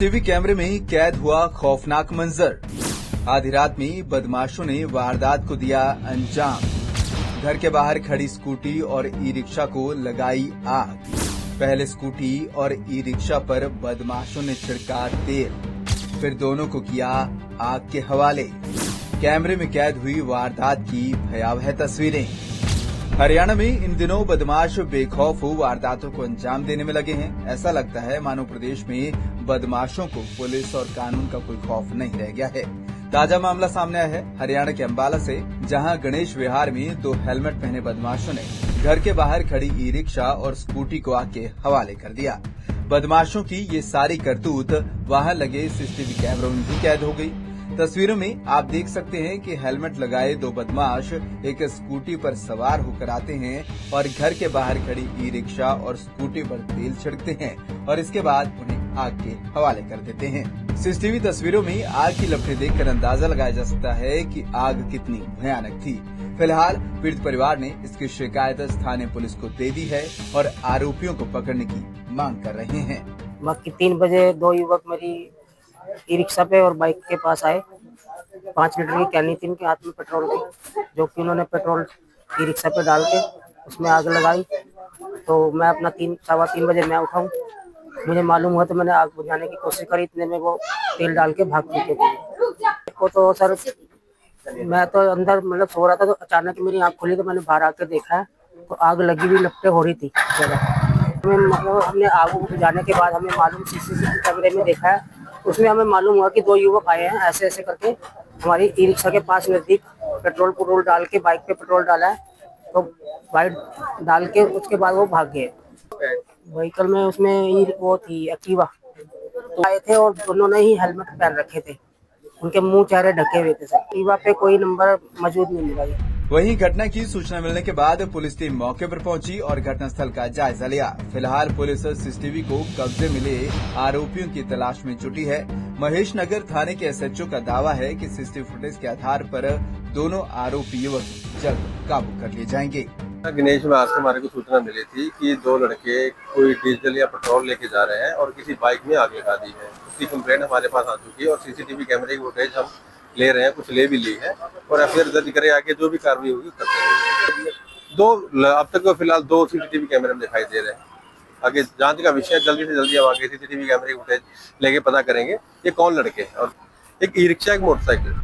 TV कैमरे में कैद हुआ खौफनाक मंजर। आधी रात में बदमाशों ने वारदात को दिया अंजाम। घर के बाहर खड़ी स्कूटी और ई रिक्शा को लगाई आग। पहले स्कूटी और ई रिक्शा पर बदमाशों ने छिड़का तेल, फिर दोनों को किया आग के हवाले। कैमरे में कैद हुई वारदात की भयावह तस्वीरें। हरियाणा में इन दिनों बदमाश बेखौफ वारदातों को अंजाम देने में लगे हैं। ऐसा लगता है मानो प्रदेश में बदमाशों को पुलिस और कानून का कोई खौफ नहीं रह गया है। ताजा मामला सामने आया है हरियाणा के अंबाला से, जहां गणेश विहार में 2 हेलमेट पहने बदमाशों ने घर के बाहर खड़ी ई रिक्शा और स्कूटी को आग के हवाले कर दिया। बदमाशों की ये सारी करतूत वहां लगे सीसीटीवी कैमरों में भी कैद हो गई। तस्वीरों में आप देख सकते हैं कि हेलमेट लगाए 2 बदमाश एक स्कूटी पर सवार होकर आते हैं और घर के बाहर खड़ी ई रिक्शा और स्कूटी पर तेल छिड़कते हैं और इसके बाद उन्हें आग के हवाले कर देते हैं। सीसीटीवी तस्वीरों में आग की लपटें देखकर अंदाजा लगाया जा सकता है कि आग कितनी भयानक थी। फिलहाल पीड़ित परिवार ने इसकी शिकायत स्थानीय पुलिस को दे दी है और आरोपियों को पकड़ने की मांग कर रहे हैं। बाकी 3 बजे 2 युवक मेरी ई रिक्शा पे और बाइक के पास आए। 5 लीटर की कैनी थी उनके हाथ में पेट्रोल की, जो कि उन्होंने पेट्रोल ई रिक्शा पे डाल के उसमें आग लगाई। तो मैं अपना 3-3:15 बजे मैं उठाऊं, मुझे मालूम हुआ तो मैंने आग बुझाने की कोशिश करी। इतने में वो तेल डाल के भाग चुके थे। को तो सर मैं तो अंदर मतलब सो रहा था, तो अचानक मेरी आँख खुली तो मैंने बाहर आके देखा है तो आग लगी हुई लपटें हो रही थी मतलब हमने आग बुझाने के बाद हमें मालूम सीसीटीवी कैमरे में देखा है, उसमें हमें मालूम हुआ कि 2 युवक आए हैं ऐसे ऐसे करके हमारी ई रिक्शा के पास नजदीक पेट्रोल डाल के बाइक पे पेट्रोल डाला है, तो बाइक डाल के उसके बाद वो भाग गए। व्हीकल में उसमें वो थी एक्टिवा, तो आए थे और दोनों ने ही हेलमेट पहन रखे थे। उनके मुंह चेहरे ढके हुए थे। सर एक्टिवा पे कोई नंबर मौजूद नहीं मिला। वहीं घटना की सूचना मिलने के बाद पुलिस टीम मौके पर पहुंची और घटनास्थल का जायजा लिया। फिलहाल पुलिस सीसीटीवी को कब्जे मिले आरोपियों की तलाश में जुटी है। महेश नगर थाने के एसएचओ का दावा है कि सीसीटीवी फुटेज के आधार पर दोनों आरोपी युवक जल्द काबू कर लिए जाएंगे। गणेश विहार से हमारे को सूचना मिली थी कि 2 लड़के कोई डीजल या पेट्रोल लेके जा रहे हैं और किसी बाइक में आग लगा दी है। उसकी कंप्लेंट हमारे पास आ चुकी है और सीसीटीवी कैमरे की फुटेज हम ले रहे हैं, कुछ ले भी ली है और एफआईआर दर्ज करे आगे जो भी कार्रवाई होगी करते हैं। अब तक तो फिलहाल 2 सीसीटीवी कैमरे में दिखाई दे रहे हैं। आगे जांच का विषय, जल्दी से जल्दी हम आगे सीसीटीवी कैमरे की फुटेज लेके पता करेंगे ये कौन लड़के हैं। और एक ई रिक्शा, एक मोटरसाइकिल।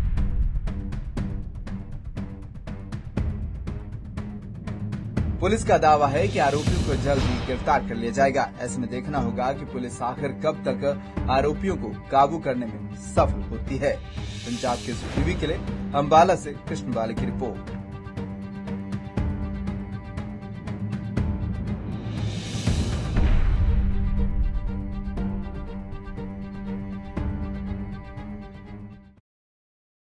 पुलिस का दावा है कि आरोपियों को जल्द ही गिरफ्तार कर लिया जाएगा। ऐसे में देखना होगा कि पुलिस आखिर कब तक आरोपियों को काबू करने में सफल होती है। पंजाब के टीवी के लिए अंबाला से कृष्ण बाले की रिपोर्ट।